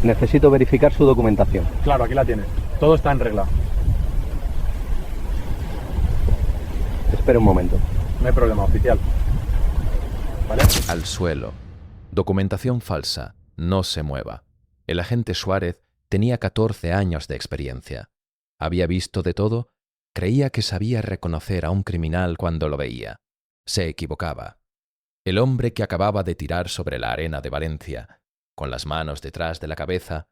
Necesito verificar su documentación. Claro, aquí la tienes. Todo está en regla. Espere un momento. No hay problema, oficial. ¿Vale? Al suelo. Documentación falsa. No se mueva. El agente Suárez tenía 14 años de experiencia. Había visto de todo. Creía que sabía reconocer a un criminal cuando lo veía. Se equivocaba. El hombre que acababa de tirar sobre la arena de Valencia, con las manos detrás de la cabeza,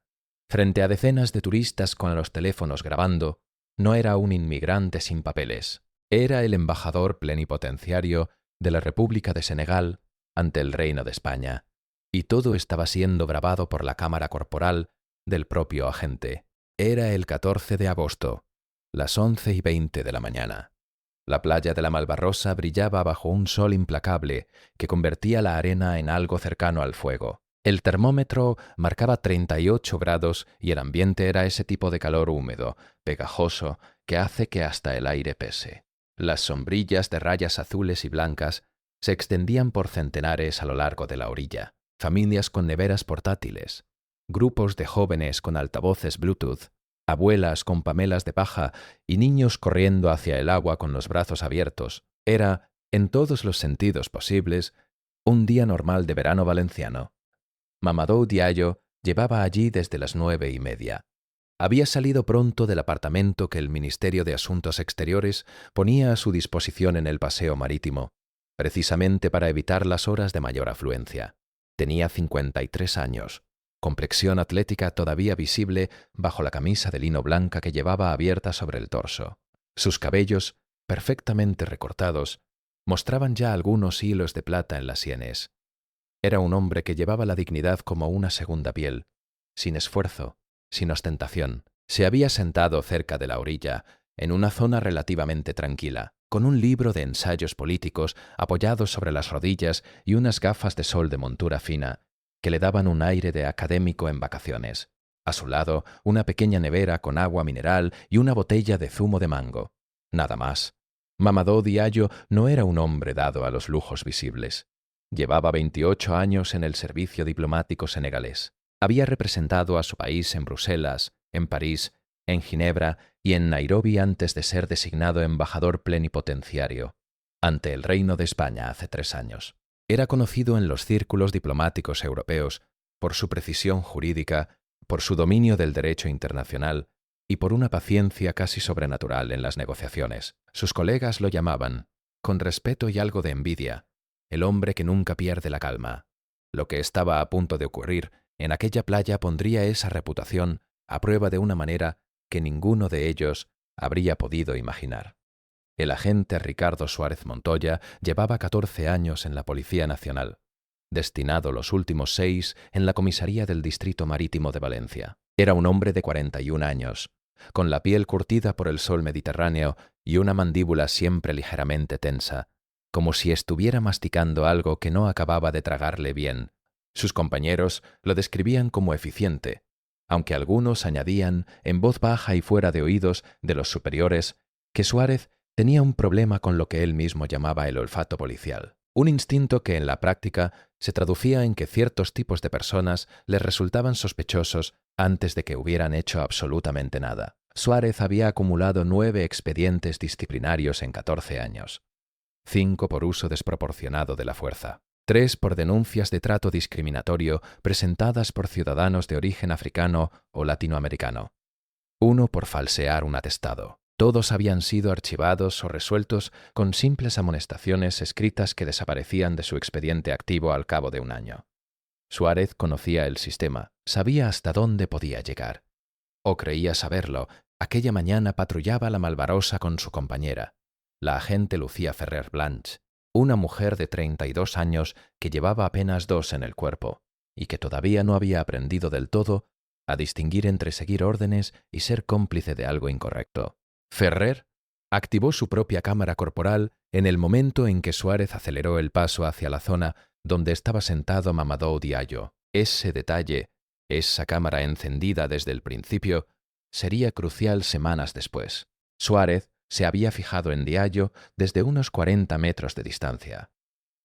frente a decenas de turistas con los teléfonos grabando, no era un inmigrante sin papeles. Era el embajador plenipotenciario de la República de Senegal ante el Reino de España, y todo estaba siendo grabado por la cámara corporal del propio agente. Era el 14 de agosto, las 11:20 de la mañana. La playa de la Malvarrosa brillaba bajo un sol implacable que convertía la arena en algo cercano al fuego. El termómetro marcaba 38 grados y el ambiente era ese tipo de calor húmedo, pegajoso, que hace que hasta el aire pese. Las sombrillas de rayas azules y blancas se extendían por centenares a lo largo de la orilla. Familias con neveras portátiles, grupos de jóvenes con altavoces Bluetooth, abuelas con pamelas de paja y niños corriendo hacia el agua con los brazos abiertos. Era, en todos los sentidos posibles, un día normal de verano valenciano. Mamadou Diallo llevaba allí desde las 9:30. Había salido pronto del apartamento que el Ministerio de Asuntos Exteriores ponía a su disposición en el paseo marítimo, precisamente para evitar las horas de mayor afluencia. Tenía 53 años, complexión atlética todavía visible bajo la camisa de lino blanca que llevaba abierta sobre el torso. Sus cabellos, perfectamente recortados, mostraban ya algunos hilos de plata en las sienes. Era un hombre que llevaba la dignidad como una segunda piel, sin esfuerzo, sin ostentación. Se había sentado cerca de la orilla, en una zona relativamente tranquila, con un libro de ensayos políticos apoyado sobre las rodillas y unas gafas de sol de montura fina, que le daban un aire de académico en vacaciones. A su lado, una pequeña nevera con agua mineral y una botella de zumo de mango. Nada más. Mamadou Diallo no era un hombre dado a los lujos visibles. Llevaba 28 años en el servicio diplomático senegalés. Había representado a su país en Bruselas, en París, en Ginebra y en Nairobi antes de ser designado embajador plenipotenciario ante el Reino de España hace 3 años. Era conocido en los círculos diplomáticos europeos por su precisión jurídica, por su dominio del derecho internacional y por una paciencia casi sobrenatural en las negociaciones. Sus colegas lo llamaban, con respeto y algo de envidia, el hombre que nunca pierde la calma. Lo que estaba a punto de ocurrir en aquella playa pondría esa reputación a prueba de una manera que ninguno de ellos habría podido imaginar. El agente Ricardo Suárez Montoya llevaba 14 años en la Policía Nacional, destinado los últimos 6 en la comisaría del Distrito Marítimo de Valencia. Era un hombre de 41 años, con la piel curtida por el sol mediterráneo y una mandíbula siempre ligeramente tensa, como si estuviera masticando algo que no acababa de tragarle bien. Sus compañeros lo describían como eficiente, aunque algunos añadían, en voz baja y fuera de oídos de los superiores, que Suárez tenía un problema con lo que él mismo llamaba el olfato policial, un instinto que en la práctica se traducía en que ciertos tipos de personas les resultaban sospechosos antes de que hubieran hecho absolutamente nada. Suárez había acumulado 9 expedientes disciplinarios en 14 años, 5 por uso desproporcionado de la fuerza, 3 por denuncias de trato discriminatorio presentadas por ciudadanos de origen africano o latinoamericano, 1 por falsear un atestado. Todos habían sido archivados o resueltos con simples amonestaciones escritas que desaparecían de su expediente activo al cabo de un año. Suárez conocía el sistema, sabía hasta dónde podía llegar. O creía saberlo. Aquella mañana patrullaba la Malvarrosa con su compañera, la agente Lucía Ferrer Blanch, una mujer de 32 años que llevaba apenas 2 en el cuerpo y que todavía no había aprendido del todo a distinguir entre seguir órdenes y ser cómplice de algo incorrecto. Ferrer activó su propia cámara corporal en el momento en que Suárez aceleró el paso hacia la zona donde estaba sentado Mamadou Diallo. Ese detalle, esa cámara encendida desde el principio, sería crucial semanas después. Suárez se había fijado en Diallo desde unos 40 metros de distancia.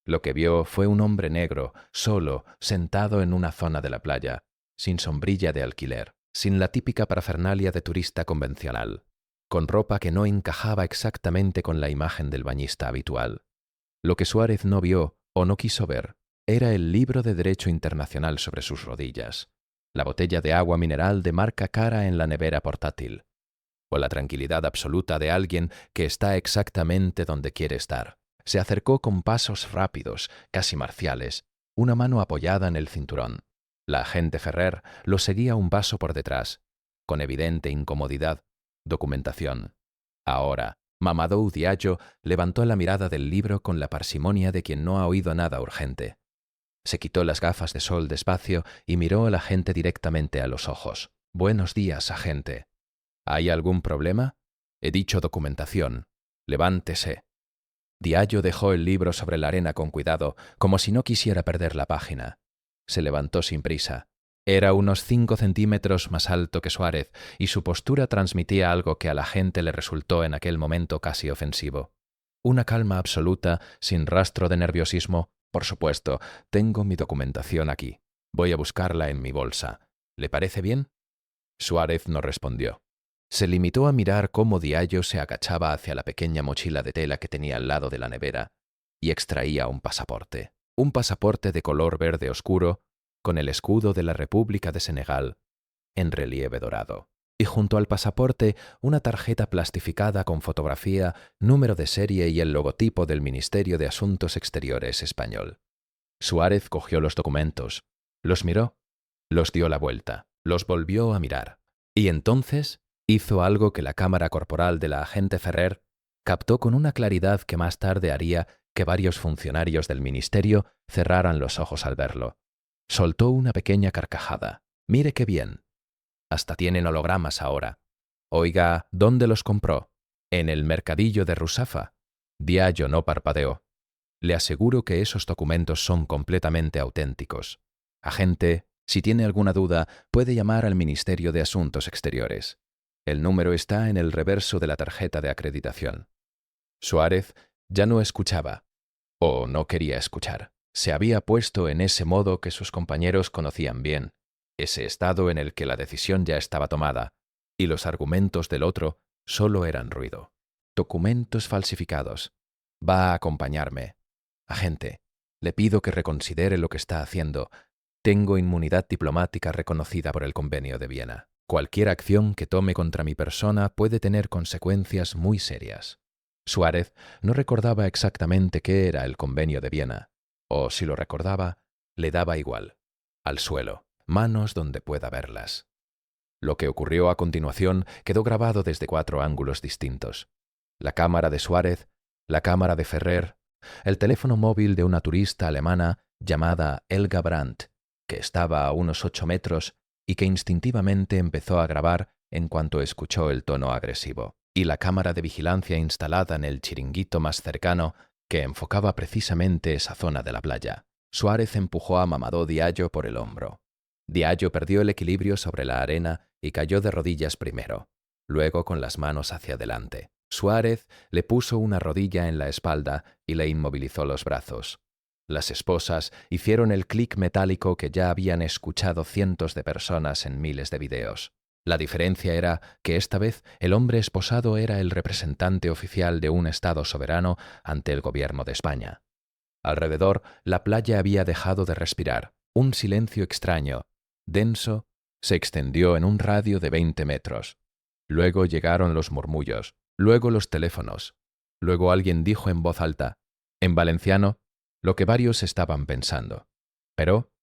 Lo que vio fue un hombre negro, solo, sentado en una zona de la playa, sin sombrilla de alquiler, sin la típica parafernalia de turista convencional, con ropa que no encajaba exactamente con la imagen del bañista habitual. Lo que Suárez no vio o no quiso ver era el libro de Derecho Internacional sobre sus rodillas, la botella de agua mineral de marca cara en la nevera portátil, o la tranquilidad absoluta de alguien que está exactamente donde quiere estar. Se acercó con pasos rápidos, casi marciales, una mano apoyada en el cinturón. La agente Ferrer lo seguía un paso por detrás, con evidente incomodidad. Documentación. Ahora, Mamadou Diallo levantó la mirada del libro con la parsimonia de quien no ha oído nada urgente. Se quitó las gafas de sol despacio y miró al agente directamente a los ojos. «Buenos días, agente. ¿Hay algún problema? He dicho documentación. Levántese». Diallo dejó el libro sobre la arena con cuidado, como si no quisiera perder la página. Se levantó sin prisa. Era unos 5 centímetros más alto que Suárez, y su postura transmitía algo que a la gente le resultó en aquel momento casi ofensivo. Una calma absoluta, sin rastro de nerviosismo. «Por supuesto, tengo mi documentación aquí. Voy a buscarla en mi bolsa. ¿Le parece bien?» Suárez no respondió. Se limitó a mirar cómo Diallo se agachaba hacia la pequeña mochila de tela que tenía al lado de la nevera y extraía un pasaporte de color verde oscuro con el escudo de la República de Senegal en relieve dorado. Y junto al pasaporte una tarjeta plastificada con fotografía, número de serie y el logotipo del Ministerio de Asuntos Exteriores español. Suárez cogió los documentos, los miró, los dio la vuelta, los volvió a mirar. Y entonces hizo algo que la cámara corporal de la agente Ferrer captó con una claridad que más tarde haría que varios funcionarios del ministerio cerraran los ojos al verlo. Soltó una pequeña carcajada. «Mire qué bien. Hasta tienen hologramas ahora. Oiga, ¿dónde los compró? ¿En el mercadillo de Rusafa?» Diallo no parpadeó. «Le aseguro que esos documentos son completamente auténticos. Agente, si tiene alguna duda, puede llamar al Ministerio de Asuntos Exteriores. El número está en el reverso de la tarjeta de acreditación». Suárez ya no escuchaba, o no quería escuchar. Se había puesto en ese modo que sus compañeros conocían bien, ese estado en el que la decisión ya estaba tomada, y los argumentos del otro solo eran ruido. «Documentos falsificados. Va a acompañarme. Agente, le pido que reconsidere lo que está haciendo. Tengo inmunidad diplomática reconocida por el Convenio de Viena. Cualquier acción que tome contra mi persona puede tener consecuencias muy serias». Suárez no recordaba exactamente qué era el Convenio de Viena, o si lo recordaba, le daba igual. Al suelo, manos donde pueda verlas. Lo que ocurrió a continuación quedó grabado desde 4 ángulos distintos. La cámara de Suárez, la cámara de Ferrer, el teléfono móvil de una turista alemana llamada Helga Brandt, que estaba a unos 8 metros y que instintivamente empezó a grabar en cuanto escuchó el tono agresivo, y la cámara de vigilancia instalada en el chiringuito más cercano que enfocaba precisamente esa zona de la playa. Suárez empujó a Mamadou Diallo por el hombro. Diallo perdió el equilibrio sobre la arena y cayó de rodillas primero, luego con las manos hacia adelante. Suárez le puso una rodilla en la espalda y le inmovilizó los brazos. Las esposas hicieron el clic metálico que ya habían escuchado cientos de personas en miles de videos. La diferencia era que esta vez el hombre esposado era el representante oficial de un Estado soberano ante el gobierno de España. Alrededor, la playa había dejado de respirar. Un silencio extraño, denso, se extendió en un radio de 20 metros. Luego llegaron los murmullos, luego los teléfonos. Luego alguien dijo en voz alta, en valenciano, lo que varios estaban pensando. Però,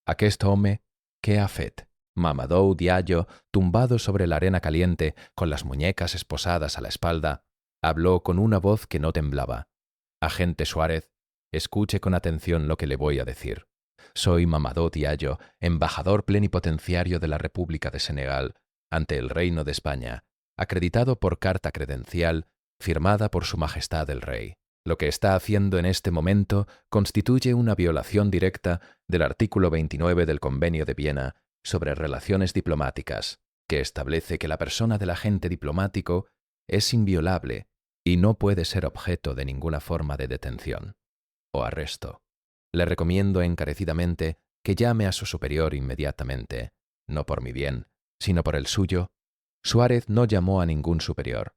aquest home, què ha fet? Mamadou Diallo, tumbado sobre la arena caliente, con las muñecas esposadas a la espalda, habló con una voz que no temblaba. «Agente Suárez, escuche con atención lo que le voy a decir. Soy Mamadou Diallo, embajador plenipotenciario de la República de Senegal ante el Reino de España, acreditado por carta credencial firmada por Su Majestad el Rey. Lo que está haciendo en este momento constituye una violación directa del artículo 29 del Convenio de Viena sobre relaciones diplomáticas, que establece que la persona del agente diplomático es inviolable y no puede ser objeto de ninguna forma de detención o arresto. Le recomiendo encarecidamente que llame a su superior inmediatamente no por mi bien, sino por el suyo, Suárez no llamó a ningún superior.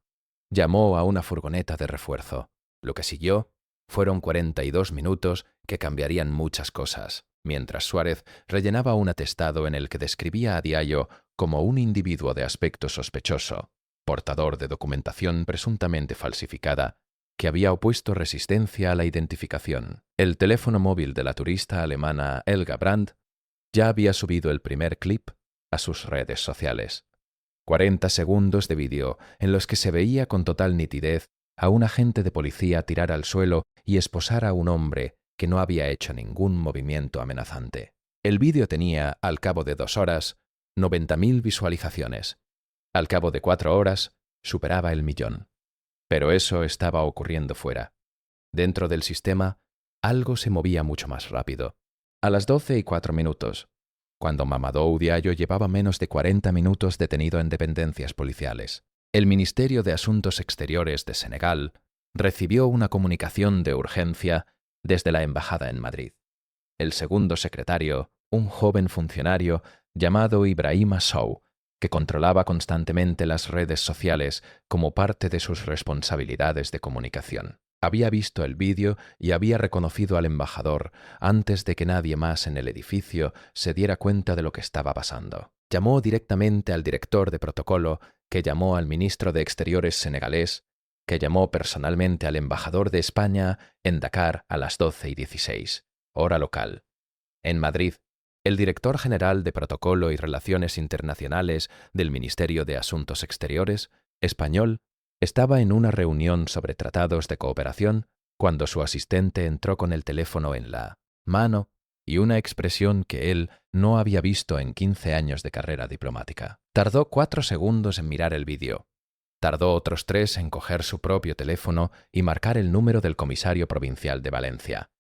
Llamó a una furgoneta de refuerzo. Lo que siguió fueron 42 minutos que cambiarían muchas cosas, mientras Suárez rellenaba un atestado en el que describía a Diallo como un individuo de aspecto sospechoso, portador de documentación presuntamente falsificada, que había opuesto resistencia a la identificación. El teléfono móvil de la turista alemana Helga Brandt ya había subido el primer clip a sus redes sociales. 40 segundos de vídeo en los que se veía con total nitidez a un agente de policía tirar al suelo y esposar a un hombre que no había hecho ningún movimiento amenazante. El vídeo tenía, al cabo de 2 horas, 90.000 visualizaciones. Al cabo de 4 horas, superaba el 1.000.000. Pero eso estaba ocurriendo fuera. Dentro del sistema, algo se movía mucho más rápido. A las 12:04, cuando Mamadou Diallo llevaba menos de 40 minutos detenido en dependencias policiales, el Ministerio de Asuntos Exteriores de Senegal recibió una comunicación de urgencia desde la embajada en Madrid. El segundo secretario, un joven funcionario llamado Ibrahima Sow, que controlaba constantemente las redes sociales como parte de sus responsabilidades de comunicación, había visto el vídeo y había reconocido al embajador antes de que nadie más en el edificio se diera cuenta de lo que estaba pasando. Llamó directamente al director de protocolo, que llamó al ministro de Exteriores senegalés, que llamó personalmente al embajador de España en Dakar a las 12:16, hora local. En Madrid, el director general de Protocolo y Relaciones Internacionales del Ministerio de Asuntos Exteriores, español, estaba en una reunión sobre tratados de cooperación cuando su asistente entró con el teléfono en la mano y una expresión que él no había visto en 15 años de carrera diplomática. Tardó 4 segundos en mirar el vídeo. Tardó otros 3 en coger su propio teléfono y marcar el número del comisario provincial de Valencia.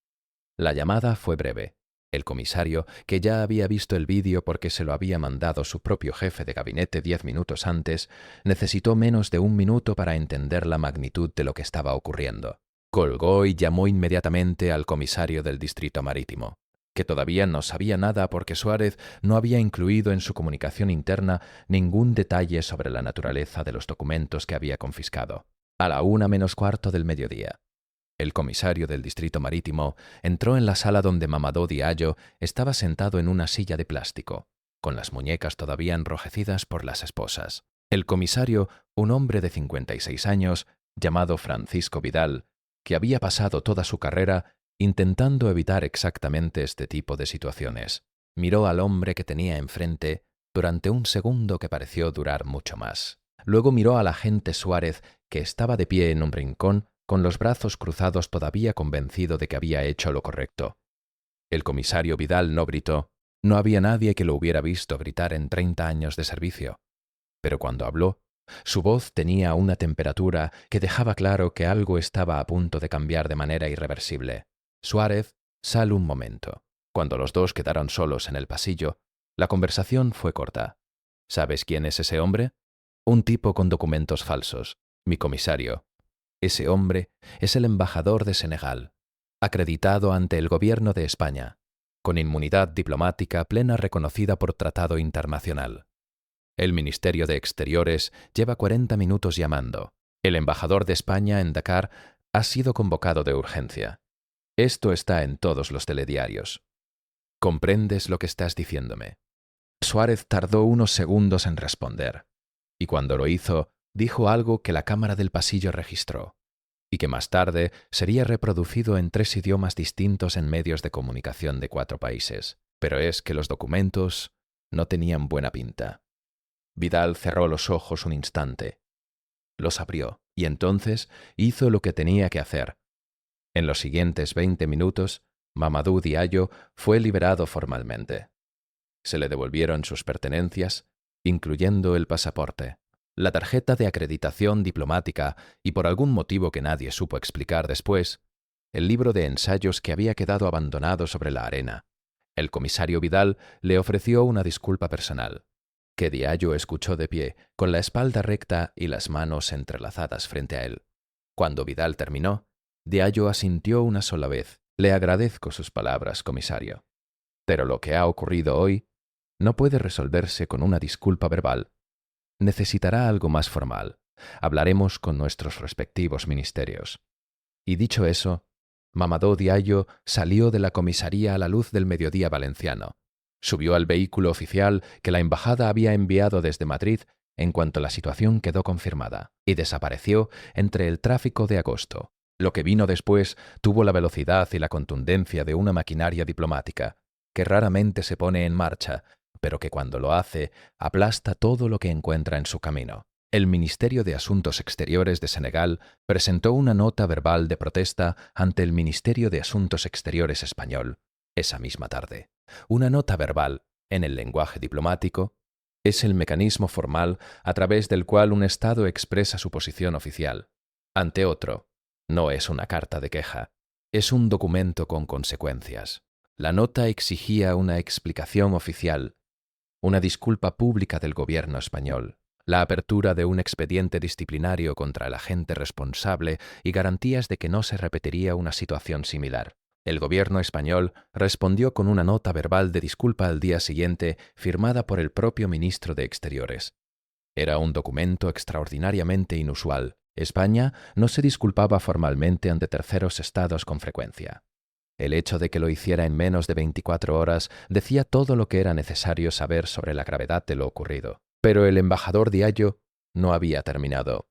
La llamada fue breve. El comisario, que ya había visto el vídeo porque se lo había mandado su propio jefe de gabinete 10 minutos antes, necesitó menos de 1 minuto para entender la magnitud de lo que estaba ocurriendo. Colgó y llamó inmediatamente al comisario del Distrito Marítimo, que todavía no sabía nada porque Suárez no había incluido en su comunicación interna ningún detalle sobre la naturaleza de los documentos que había confiscado. A la 1:45 del mediodía, el comisario del Distrito Marítimo entró en la sala donde Mamadou Diallo estaba sentado en una silla de plástico, con las muñecas todavía enrojecidas por las esposas. El comisario, un hombre de 56 años, llamado Francisco Vidal, que había pasado toda su carrera intentando evitar exactamente este tipo de situaciones, miró al hombre que tenía enfrente durante un segundo que pareció durar mucho más. Luego miró al agente Suárez, que estaba de pie en un rincón, con los brazos cruzados, todavía convencido de que había hecho lo correcto. El comisario Vidal no gritó. No había nadie que lo hubiera visto gritar en 30 años de servicio. Pero cuando habló, su voz tenía una temperatura que dejaba claro que algo estaba a punto de cambiar de manera irreversible. Suárez, sal un momento. Cuando los dos quedaron solos en el pasillo, la conversación fue corta. ¿Sabes quién es ese hombre? Un tipo con documentos falsos. Mi comisario. Ese hombre es el embajador de Senegal, acreditado ante el gobierno de España, con inmunidad diplomática plena reconocida por tratado internacional. El Ministerio de Exteriores lleva 40 minutos llamando. El embajador de España en Dakar ha sido convocado de urgencia. Esto está en todos los telediarios. ¿Comprendes lo que estás diciéndome? Suárez tardó unos segundos en responder, y cuando lo hizo, dijo algo que la cámara del pasillo registró, y que más tarde sería reproducido en 3 idiomas distintos en medios de comunicación de 4 países. Pero es que los documentos no tenían buena pinta. Vidal cerró los ojos un instante. Los abrió, y entonces hizo lo que tenía que hacer. En los siguientes 20 minutos, Mamadou Diallo fue liberado formalmente. Se le devolvieron sus pertenencias, incluyendo el pasaporte, la tarjeta de acreditación diplomática y, por algún motivo que nadie supo explicar después, el libro de ensayos que había quedado abandonado sobre la arena. El comisario Vidal le ofreció una disculpa personal, que Diallo escuchó de pie, con la espalda recta y las manos entrelazadas frente a él. Cuando Vidal terminó, Diallo asintió una sola vez. Le agradezco sus palabras, comisario. Pero lo que ha ocurrido hoy no puede resolverse con una disculpa verbal. Necesitará algo más formal. Hablaremos con nuestros respectivos ministerios. Y dicho eso, Mamadou Diallo salió de la comisaría a la luz del mediodía valenciano. Subió al vehículo oficial que la embajada había enviado desde Madrid en cuanto la situación quedó confirmada, y desapareció entre el tráfico de agosto. Lo que vino después tuvo la velocidad y la contundencia de una maquinaria diplomática, que raramente se pone en marcha, pero que cuando lo hace, aplasta todo lo que encuentra en su camino. El Ministerio de Asuntos Exteriores de Senegal presentó una nota verbal de protesta ante el Ministerio de Asuntos Exteriores español esa misma tarde. Una nota verbal, en el lenguaje diplomático, es el mecanismo formal a través del cual un Estado expresa su posición oficial ante otro. No es una carta de queja, es un documento con consecuencias. La nota exigía una explicación oficial, una disculpa pública del gobierno español, la apertura de un expediente disciplinario contra el agente responsable y garantías de que no se repetiría una situación similar. El gobierno español respondió con una nota verbal de disculpa al día siguiente, firmada por el propio ministro de Exteriores. Era un documento extraordinariamente inusual. España no se disculpaba formalmente ante terceros estados con frecuencia. El hecho de que lo hiciera en menos de 24 horas decía todo lo que era necesario saber sobre la gravedad de lo ocurrido. Pero el embajador Diallo no había terminado.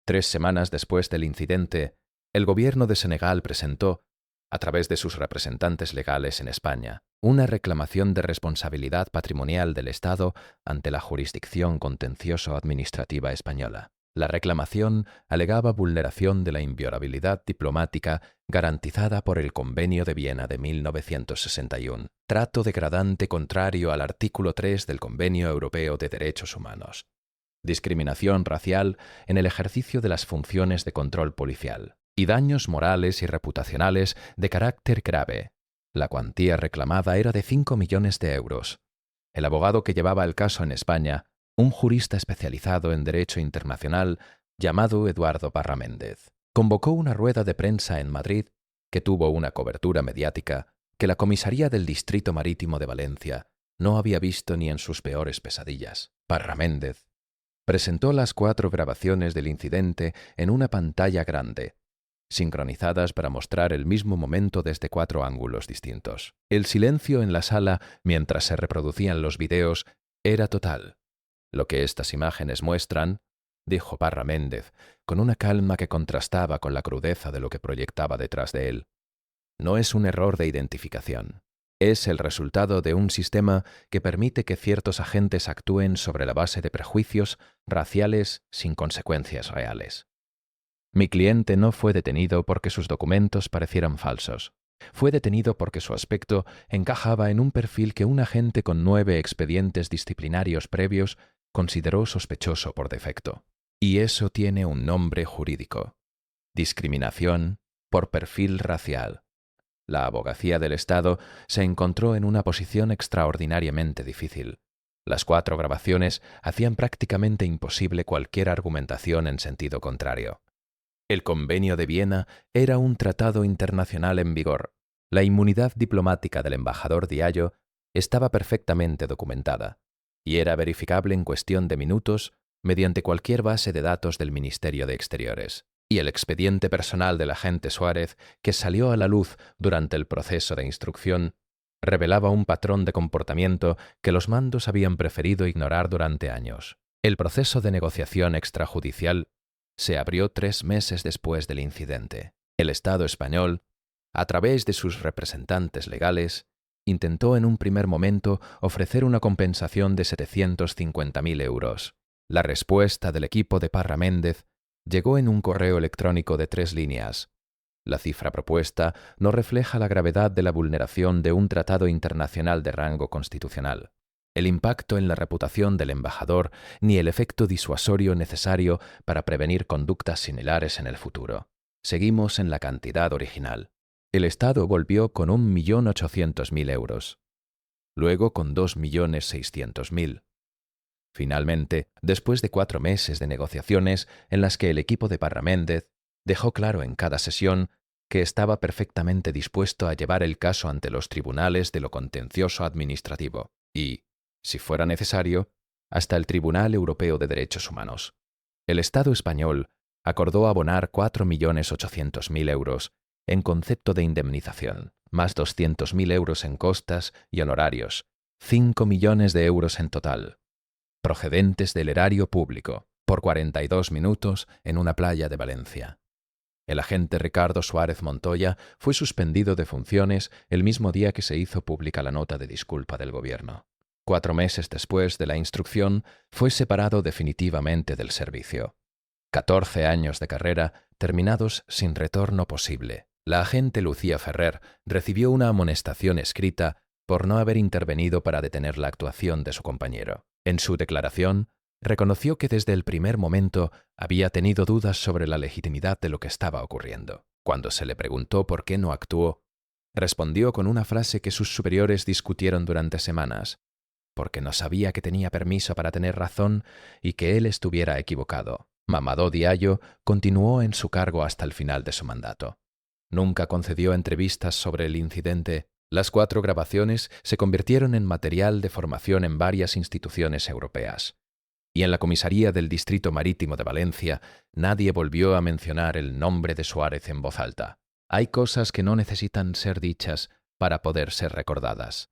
3 semanas después del incidente, el gobierno de Senegal presentó, a través de sus representantes legales en España, una reclamación de responsabilidad patrimonial del Estado ante la jurisdicción contencioso-administrativa española. La reclamación alegaba vulneración de la inviolabilidad diplomática garantizada por el Convenio de Viena de 1961, trato degradante contrario al artículo 3 del Convenio Europeo de Derechos Humanos, discriminación racial en el ejercicio de las funciones de control policial y daños morales y reputacionales de carácter grave. La cuantía reclamada era de 5 millones de euros. El abogado que llevaba el caso en España, un jurista especializado en derecho internacional llamado Eduardo Parra Méndez, convocó una rueda de prensa en Madrid que tuvo una cobertura mediática que la comisaría del Distrito Marítimo de Valencia no había visto ni en sus peores pesadillas. Parra Méndez presentó las 4 grabaciones del incidente en una pantalla grande, sincronizadas para mostrar el mismo momento desde 4 ángulos distintos. El silencio en la sala mientras se reproducían los videos era total. Lo que estas imágenes muestran, dijo Parra Méndez, con una calma que contrastaba con la crudeza de lo que proyectaba detrás de él, no es un error de identificación. Es el resultado de un sistema que permite que ciertos agentes actúen sobre la base de prejuicios raciales sin consecuencias reales. Mi cliente no fue detenido porque sus documentos parecieran falsos. Fue detenido porque su aspecto encajaba en un perfil que un agente con 9 expedientes disciplinarios previos consideró sospechoso por defecto. Y eso tiene un nombre jurídico: discriminación por perfil racial. La abogacía del Estado se encontró en una posición extraordinariamente difícil. Las 4 grabaciones hacían prácticamente imposible cualquier argumentación en sentido contrario. El Convenio de Viena era un tratado internacional en vigor. La inmunidad diplomática del embajador Diallo estaba perfectamente documentada y era verificable en cuestión de minutos mediante cualquier base de datos del Ministerio de Exteriores. Y el expediente personal del agente Suárez, que salió a la luz durante el proceso de instrucción, revelaba un patrón de comportamiento que los mandos habían preferido ignorar durante años. El proceso de negociación extrajudicial se abrió 3 meses después del incidente. El Estado español, a través de sus representantes legales, intentó en un primer momento ofrecer una compensación de 750.000 euros. La respuesta del equipo de Parra Méndez llegó en un correo electrónico de 3 líneas. La cifra propuesta no refleja la gravedad de la vulneración de un tratado internacional de rango constitucional, el impacto en la reputación del embajador ni el efecto disuasorio necesario para prevenir conductas similares en el futuro. Seguimos en la cantidad original. El Estado volvió con 1.800.000 euros, luego con 2.600.000. Finalmente, después de 4 meses de negociaciones en las que el equipo de Parra Méndez dejó claro en cada sesión que estaba perfectamente dispuesto a llevar el caso ante los tribunales de lo contencioso administrativo y, si fuera necesario, hasta el Tribunal Europeo de Derechos Humanos. El Estado español acordó abonar 4.800.000 euros en concepto de indemnización, más 200.000 euros en costas y honorarios, 5 millones de euros en total, procedentes del erario público, por 42 minutos en una playa de Valencia. El agente Ricardo Suárez Montoya fue suspendido de funciones el mismo día que se hizo pública la nota de disculpa del gobierno. 4 meses después de la instrucción, fue separado definitivamente del servicio. 14 años de carrera terminados sin retorno posible. La agente Lucía Ferrer recibió una amonestación escrita por no haber intervenido para detener la actuación de su compañero. En su declaración, reconoció que desde el primer momento había tenido dudas sobre la legitimidad de lo que estaba ocurriendo. Cuando se le preguntó por qué no actuó, respondió con una frase que sus superiores discutieron durante semanas: porque no sabía que tenía permiso para tener razón y que él estuviera equivocado. Mamadou Diallo continuó en su cargo hasta el final de su mandato. Nunca concedió entrevistas sobre el incidente. Las 4 grabaciones se convirtieron en material de formación en varias instituciones europeas. Y en la comisaría del Distrito Marítimo de Valencia, nadie volvió a mencionar el nombre de Suárez en voz alta. Hay cosas que no necesitan ser dichas para poder ser recordadas.